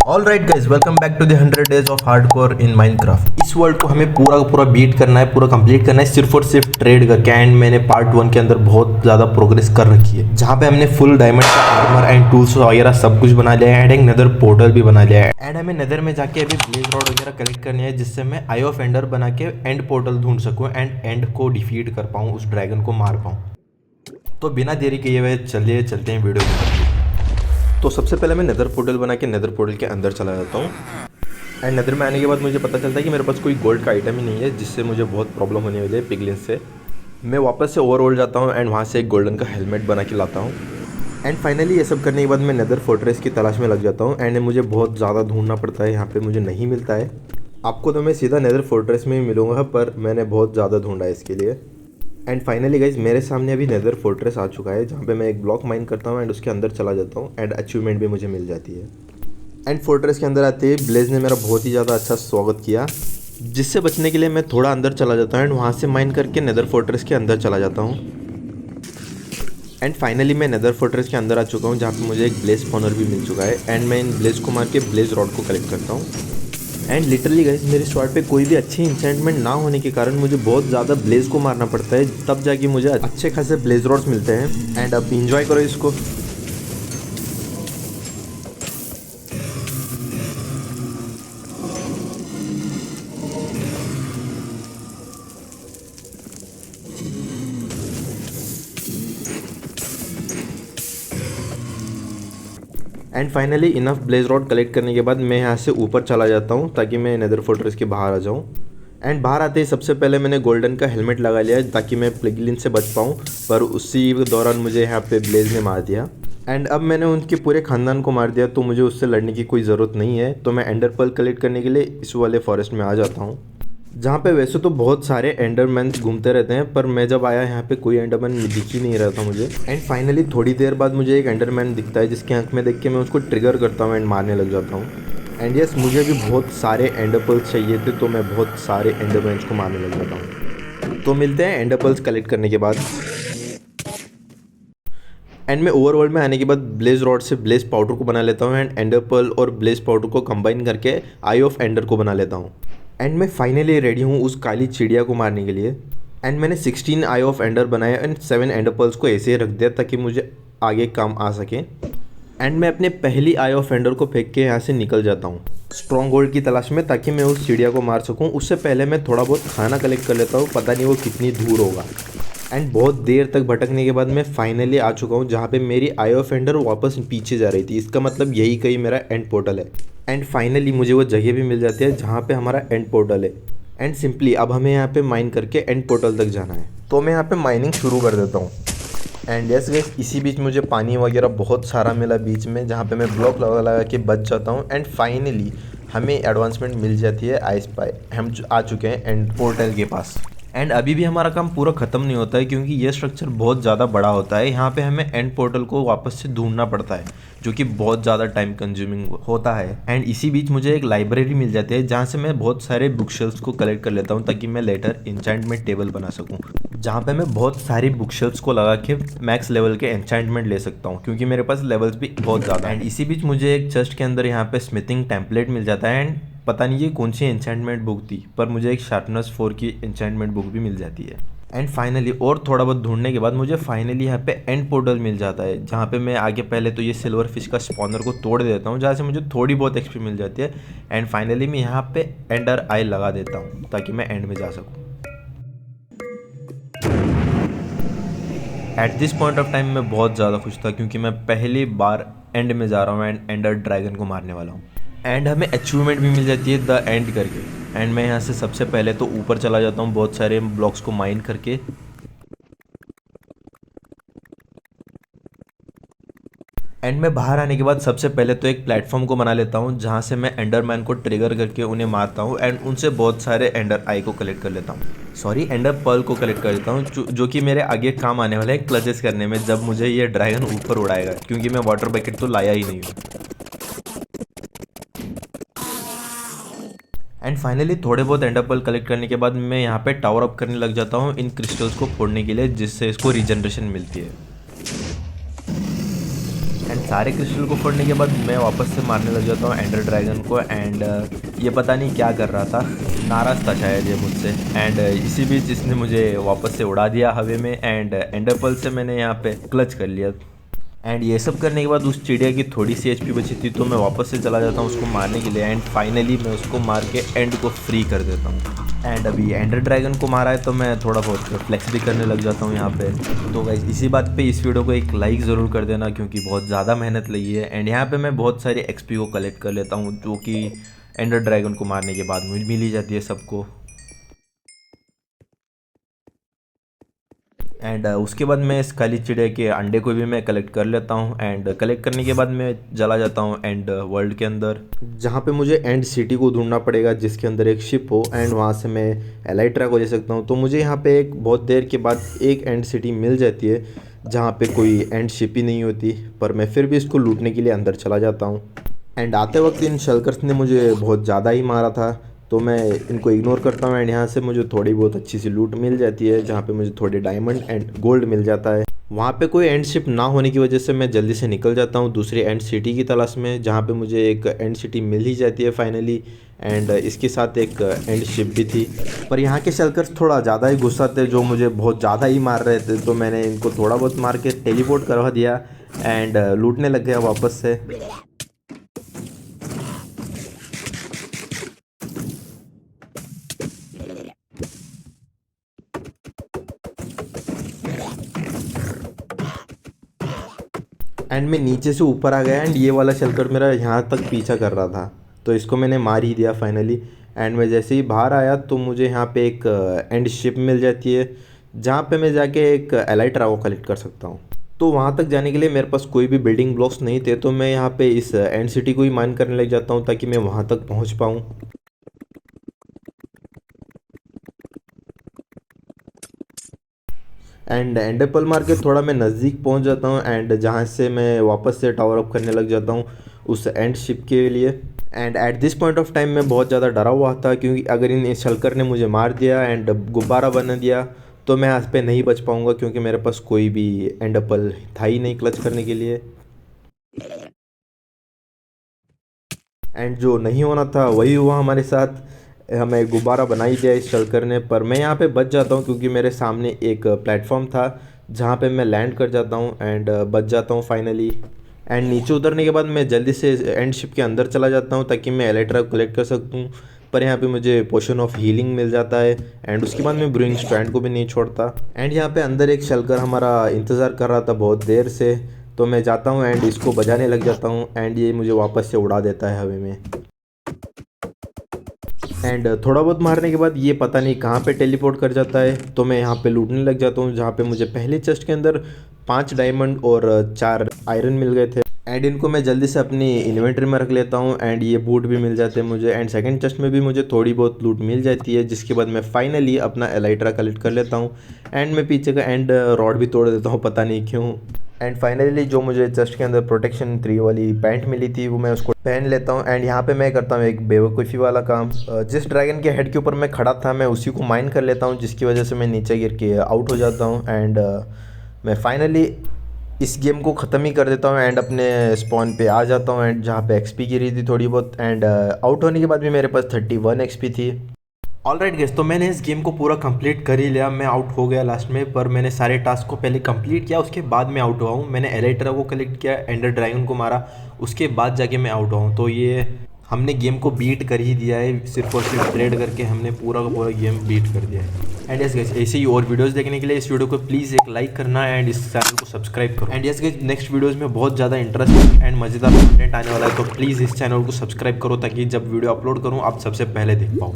All right guys, welcome back to the 100 days of hardcore in Minecraft. इस world को हमें पूरा का पूरा बीट करना है, पूरा कंप्लीट करना है सिर्फ और सिर्फ ट्रेड करके। एंड मैंने पार्ट 1 के अंदर बहुत ज़्यादा प्रोग्रेस कर रखी है, जहाँ पे हमने फुल डायमंड का आर्मर एंड टूल्स वगैरह सब कुछ बना लिया है। एंड एक नेदर पोर्टल भी बना लिया है। एंड हमें नेदर में जाके अभी ब्लेज रॉड वगैरह कलेक्ट करनी है, जिससे मैं आई ऑफ एंडर बना के एंड पोर्टल ढूंढ सकूँ एंड एंड को डिफीट कर पाऊँ, उस ड्रैगन को मार पाऊँ। तो बिना देरी किए हुए चलिए चलते हैं वीडियो में। तो सबसे पहले मैं नेदर पोर्टल बना के नेदर पोर्टल के अंदर चला जाता हूँ। एंड नेदर में आने के बाद मुझे पता चलता है कि मेरे पास कोई गोल्ड का आइटम ही नहीं है, जिससे मुझे बहुत प्रॉब्लम होने वाली है पिगलिन्स से। मैं वापस से ओवरऑल जाता हूँ एंड वहाँ से एक गोल्डन का हेलमेट बना के लाता हूँ। एंड फाइनली ये सब करने के बाद मैं नेदर फोर्ट्रेस की तलाश में लग जाता हूँ। एंड मुझे बहुत ज़्यादा ढूंढना पड़ता है, यहाँ पे मुझे नहीं मिलता है। आपको तो मैं सीधा नेदर फोर्ट्रेस में ही मिलूँगा, पर मैंने बहुत ज़्यादा ढूंढा है इसके लिए। एंड फाइनली गाइज मेरे सामने अभी नेदर फोर्ट्रेस आ चुका है, जहाँ पे मैं एक ब्लॉक माइन करता हूँ एंड उसके अंदर चला जाता हूँ एंड अचीवमेंट भी मुझे मिल जाती है। एंड फोर्ट्रेस के अंदर आते ही ब्लेज ने मेरा बहुत ही ज़्यादा अच्छा स्वागत किया, जिससे बचने के लिए मैं थोड़ा अंदर चला जाता हूँ एंड वहाँ से माइन करके नेदर फोर्ट्रेस के अंदर चला जाता हूँ। एंड फाइनली मैं नेदर फोर्ट्रेस के अंदर आ चुका हूँ, जहाँ पे मुझे एक ब्लेज स्पॉनर भी मिल चुका है। एंड मैं इन ब्लेज को मार के ब्लेज रॉड को कलेक्ट करता हूँ। एंड लिटरली गाइज मेरे स्वॉर्ड पे कोई भी अच्छी इंचेंटमेंट ना होने के कारण मुझे बहुत ज़्यादा ब्लेज को मारना पड़ता है, तब जाके मुझे अच्छे खासे ब्लेज रॉड्स मिलते हैं। एंड अब इंजॉय करो इसको। And finally enough blaze rod collect करने के बाद मैं यहाँ से ऊपर चला जाता हूँ, ताकि मैं नेदर फोर्ट्रेस के बाहर आ जाऊँ। एंड बाहर आते ही सबसे पहले मैंने गोल्डन का हेलमेट लगा लिया है, ताकि मैं पिगलिन से बच पाऊँ, पर उसी दौरान मुझे यहाँ पे ब्लेज ने मार दिया। एंड अब मैंने उनके पूरे ख़ानदान को मार दिया, तो मुझे उससे लड़ने की कोई ज़रूरत नहीं है। तो मैं एंडर पर्ल कलेक्ट करने के लिए इस वाले फॉरेस्ट में आ जाता हूँ, जहाँ पे वैसे तो बहुत सारे एंडरमैन घूमते रहते हैं, पर मैं जब आया यहाँ पे कोई एंडरमैन दिख ही नहीं रहा था मुझे। एंड फाइनली थोड़ी देर बाद मुझे एक एंडरमैन दिखता है, जिसकी आंख में देख के मैं उसको ट्रिगर करता हूँ एंड मारने लग जाता हूँ। एंड यस, मुझे भी बहुत सारे एंडर पर्ल्स चाहिए थे, तो मैं बहुत सारे एंडरमैन्स को मारने लग जाता हूँ। तो मिलते हैं एंडर पर्ल्स कलेक्ट करने के बाद। एंड मैं ओवरवर्ल्ड में आने के बाद ब्लेज रॉड से ब्लेज पाउडर को बना लेता हूँ एंड एंडर पर्ल और ब्लेज पाउडर को कंबाइन करके आई ऑफ एंडर को बना लेता हूँ। एंड मैं फाइनली रेडी हूँ उस काली चिड़िया को मारने के लिए। एंड मैंने 16 आई ऑफ एंडर बनाया एंड 7 एंडर पर्ल्स को ऐसे ही रख दिया, ताकि मुझे आगे काम आ सके। एंड मैं अपने पहली आई ऑफ एंडर को फेंक के यहाँ से निकल जाता हूँ स्ट्रॉन्ग होल्ड की तलाश में, ताकि मैं उस चिड़िया को मार सकूँ। उससे पहले मैं थोड़ा बहुत खाना कलेक्ट कर लेता हूँ, पता नहीं वो कितनी दूर होगा। एंड बहुत देर तक भटकने के बाद मैं फाइनली आ चुका हूँ, जहाँ पे मेरी आई ऑफ एंडर वापस पीछे जा रही थी। इसका मतलब यही कहीं मेरा एंड पोर्टल है। एंड फाइनली मुझे वो जगह भी मिल जाती है जहाँ पे हमारा एंड पोर्टल है। एंड सिंपली अब हमें यहाँ पे माइन करके एंड पोर्टल तक जाना है, तो मैं यहाँ पे माइनिंग शुरू कर देता हूँ। एंड यस गाइस, इसी बीच मुझे पानी वगैरह बहुत सारा मिला बीच में, जहाँ पे मैं ब्लॉक लगा लगा के बच जाता हूँ। एंड फाइनली हमें एडवांसमेंट मिल जाती है आई स्पाई। हम आ चुके हैं एंड पोर्टल के पास। एंड अभी भी हमारा काम पूरा ख़त्म नहीं होता है, क्योंकि ये स्ट्रक्चर बहुत ज़्यादा बड़ा होता है। यहाँ पे हमें एंड पोर्टल को वापस से ढूंढना पड़ता है, जो कि बहुत ज़्यादा टाइम कंज्यूमिंग होता है। एंड इसी बीच मुझे एक लाइब्रेरी मिल जाती है, जहाँ से मैं बहुत सारे बुक शेल्फ्स को कलेक्ट कर लेता हूँ, ताकि मैं लेटर एन्चेंटमेंट टेबल बना सकूँ, जहाँ पे मैं बहुत सारी बुक शेल्फ्स को लगा के मैक्स लेवल के एन्चेंटमेंट ले सकता हूँ, क्योंकि मेरे पास लेवल्स भी बहुत ज़्यादा। एंड इसी बीच मुझे एक चेस्ट के अंदर यहाँ पे स्मिथिंग टेम्पलेट मिल जाता है। एंड पता नहीं ये कौन सी एन्चेंटमेंट बुक थी, पर मुझे एक शार्पनेस 4 की एन्चेंटमेंट बुक भी मिल जाती है। एंड फाइनली और थोड़ा बहुत ढूंढने के बाद मुझे फाइनली यहाँ पे एंड पोर्टल मिल जाता है, जहाँ पे मैं आगे पहले तो ये सिल्वर फिश का स्पॉनर को तोड़ देता हूँ, जहाँ से मुझे थोड़ी बहुत एक्सपी मिल जाती है। एंड फाइनली मैं यहाँ पे एंडर आई लगा देता हूँ, ताकि मैं एंड में जा सकूँ। At this point of time मैं बहुत ज़्यादा खुश था, क्योंकि मैं पहली बार एंड में जा रहा हूँ एंड एंडर ड्रैगन को मारने वाला हूँ। एंड हमें अचीवमेंट भी मिल जाती है द एंड करके। एंड मैं यहाँ से सबसे पहले तो ऊपर चला जाता हूँ बहुत सारे ब्लॉक्स को माइन करके। एंड मैं बाहर आने के बाद सबसे पहले तो एक प्लेटफॉर्म को बना लेता हूँ, जहाँ से मैं एंडरमैन को ट्रिगर करके उन्हें मारता हूँ एंड उनसे बहुत सारे एंडर आई को कलेक्ट कर लेता हूँ। सॉरी, एंडर पर्ल को कलेक्ट कर लेता हूँ, जो कि मेरे आगे काम आने वाला है क्लचेस करने में, जब मुझे ये ड्रैगन ऊपर उड़ाएगा, क्योंकि मैं वाटर बकेट तो लाया ही नहीं हूँ। एंड फाइनली थोड़े बहुत एंडर पर्ल कलेक्ट करने के बाद मैं यहाँ पे टावर अप करने लग जाता हूँ इन क्रिस्टल्स को फोड़ने के लिए, जिससे इसको रीजनरेशन मिलती है। एंड सारे क्रिस्टल को फोड़ने के बाद मैं वापस से मारने लग जाता हूँ एंडर ड्रैगन को। एंड ये पता नहीं क्या कर रहा था, नाराज़ था शायद ये मुझसे। एंड इसी बीच इसने मुझे वापस से उड़ा दिया हवा में। एंड एंडर पर्ल से मैंने यहाँ पे क्लच कर लिया। एंड ये सब करने के बाद उस चिड़िया की थोड़ी सी एचपी बची थी, तो मैं वापस से चला जाता हूँ उसको मारने के लिए। एंड फाइनली मैं उसको मार के एंड को फ्री कर देता हूँ। एंड अभी एंडर ड्रैगन को मारा है तो मैं थोड़ा बहुत फ्लेक्स भी करने लग जाता हूँ यहाँ पे। तो गाइस इसी बात पे इस वीडियो को एक लाइक ज़रूर कर देना, क्योंकि बहुत ज़्यादा मेहनत लगी है। एंड यहाँ पे मैं बहुत सारी एक्सपी को कलेक्ट कर लेता हूँ, जो कि एंडर ड्रैगन को मारने के बाद मुझे मिल ही जाती है सबको। एंड उसके बाद मैं इस काली चिड़िया के अंडे को भी मैं कलेक्ट कर लेता हूँ। एंड कलेक्ट करने के बाद मैं चला जाता हूँ एंड वर्ल्ड के अंदर, जहाँ पे मुझे एंड सिटी को ढूंढना पड़ेगा, जिसके अंदर एक शिप हो। एंड वहाँ से मैं एलाइट्रा को ले सकता हूँ। तो मुझे यहाँ पे एक बहुत देर के बाद एक एंड सिटी मिल जाती है, जहाँ पे कोई एंड शिप ही नहीं होती। पर मैं फिर भी इसको लूटने के लिए अंदर चला जाता हूँ। एंड आते वक्त इन शल्कर्स ने मुझे बहुत ज़्यादा ही मारा था, तो मैं इनको इग्नोर करता हूँ। एंड यहाँ से मुझे थोड़ी बहुत अच्छी सी लूट मिल जाती है, जहाँ पे मुझे थोड़े डायमंड एंड गोल्ड मिल जाता है। वहाँ पे कोई एंड शिप ना होने की वजह से मैं जल्दी से निकल जाता हूँ दूसरी एंड सिटी की तलाश में, जहाँ पे मुझे एक एंड सिटी मिल ही जाती है फाइनली। एंड इसके साथ एक एंड शिप भी थी। पर यहाँ के शल्कर्स थोड़ा ज़्यादा ही गुस्सा थे, जो मुझे बहुत ज़्यादा ही मार रहे थे। तो मैंने इनको थोड़ा बहुत मार के टेलीपोर्ट करवा दिया एंड लूटने लग गया वापस से। एंड मैं नीचे से ऊपर आ गया। एंड ये वाला शल्कर मेरा यहाँ तक पीछा कर रहा था, तो इसको मैंने मार ही दिया फाइनली। एंड मैं जैसे ही बाहर आया तो मुझे यहाँ पे एक एंड शिप मिल जाती है, जहाँ पे मैं जाके एक एलाइट्रा को कलेक्ट कर सकता हूँ। तो वहाँ तक जाने के लिए मेरे पास कोई भी बिल्डिंग ब्लॉक्स नहीं थे, तो मैं यहाँ पे इस एंड सिटी को ही माइन करने लग जाता हूँ, ताकि मैं वहाँ तक पहुँच पाऊँ। एंड एंडरपल मार के थोड़ा मैं नज़दीक पहुंच जाता हूँ। एंड जहाँ से मैं वापस से टावर अप करने लग जाता हूँ उस एंड शिप के लिए। And at this point of time मैं बहुत ज़्यादा डरा हुआ था, क्योंकि अगर इन शल्कर ने मुझे मार दिया एंड गुब्बारा बना दिया तो मैं आज पे नहीं बच पाऊँगा, क्योंकि मेरे पास कोई भी एंडरपल था ही नहीं क्लच करने के लिए। एंड जो नहीं होना था वही हुआ हमारे साथ। हमें गुब्बारा बना ही दिया इस शल्कर ने। पर मैं यहाँ पे बच जाता हूँ, क्योंकि मेरे सामने एक प्लेटफॉर्म था, जहाँ पे मैं लैंड कर जाता हूँ एंड बच जाता हूँ फाइनली। एंड नीचे उतरने के बाद मैं जल्दी से एंड शिप के अंदर चला जाता हूँ, ताकि मैं एलेक्ट्रा कलेक्ट कर सकूँ। पर यहाँ पे मुझे पोशन ऑफ हीलिंग मिल जाता है। एंड उसके बाद मैं ब्रूइंग स्ट्रैंड को भी नहीं छोड़ता। एंड यहाँ पे अंदर एक शल्कर हमारा इंतज़ार कर रहा था बहुत देर से, तो मैं जाता हूँ एंड इसको बजाने लग जाता हूँ। एंड ये मुझे वापस से उड़ा देता है हवा में। एंड थोड़ा बहुत मारने के बाद ये पता नहीं कहाँ पे टेलीपोर्ट कर जाता है, तो मैं यहाँ पे लूटने लग जाता हूँ, जहाँ पे मुझे पहले चेस्ट के अंदर 5 डायमंड और 4 आयरन मिल गए थे। एंड इनको मैं जल्दी से अपनी इन्वेंट्री में रख लेता हूँ। एंड ये बूट भी मिल जाते हैं मुझे। एंड सेकंड चेस्ट में भी मुझे थोड़ी बहुत लूट मिल जाती है, जिसके बाद मैं फाइनली अपना एलाइट्रा कलेक्ट कर लेता हूँ। एंड मैं पीछे का एंड रॉड भी तोड़ देता हूँ, पता नहीं क्यों। एंड फाइनली जो मुझे चेस्ट के अंदर प्रोटेक्शन 3 वाली पैंट मिली थी, वो मैं उसको पहन लेता हूँ। एंड यहाँ पे मैं करता हूँ एक बेवकूफ़ी वाला काम। जिस ड्रैगन के हेड के ऊपर मैं खड़ा था, मैं उसी को माइन कर लेता हूँ, जिसकी वजह से मैं नीचे गिर के आउट हो जाता हूँ। एंड मैं फाइनली इस गेम को ख़त्म ही कर देता हूँ एंड अपने स्पॉन पे आ जाता हूँ। एंड जहाँ पे एक्सपी गिरी थी थोड़ी बहुत। एंड आउट होने के बाद भी मेरे पास 31 एक्सपी थी। ऑलराइट गाइस, तो मैंने इस गेम को पूरा कंप्लीट कर ही लिया। मैं आउट हो गया लास्ट में, पर मैंने सारे टास्क को पहले कंप्लीट किया, उसके बाद मैं आउट हुआ हूँ। मैंने एलेक्ट्रा को कलेक्ट किया, एंडर ड्रैगन को मारा, उसके बाद जाके मैं आउट हुआ हूँ। तो ये हमने गेम को बीट कर ही दिया है, सिर्फ और सिर्फ ट्रेड करके हमने पूरा का पूरा गेम बीट कर दिया है। एंड यस गाइस, ऐसे ही और वीडियोस देखने के लिए इस वीडियो को प्लीज़ एक लाइक करना एंड इस चैनल को सब्सक्राइब करो। And yes guys, next videos में बहुत ज़्यादा इंटरेस्टिंग एंड मज़ेदार कंटेंट आने वाला है, तो प्लीज़ इस चैनल को सब्सक्राइब करो, ताकि जब वीडियो अपलोड करूँ आप सबसे पहले देख पाओ।